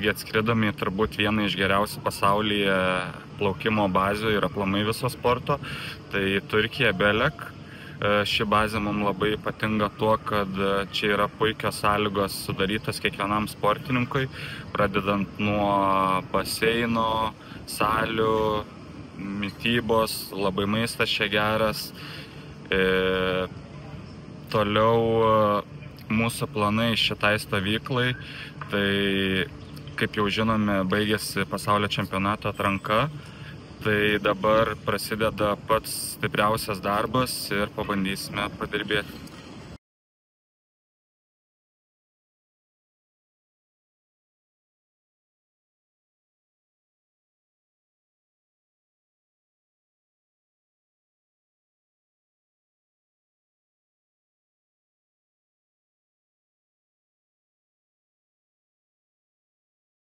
taigi atskridome į turbūt vieną iš geriausių pasaulyje plaukimo bazių ir aplamai viso sporto, tai Turkija Belek. Ši bazė mums labai ypatinga tuo, kad čia yra puikios sąlygos sudarytos kiekvienam sportininkui, pradedant nuo baseino, salių, mitybos, labai maistas čia geras. Toliau mūsų planai šitai stovyklai, tai kaip jau žinome, baigėsi pasaulio čempionato atranka. Tai dabar prasideda pats stipriausias darbas ir pabandysime padirbėti.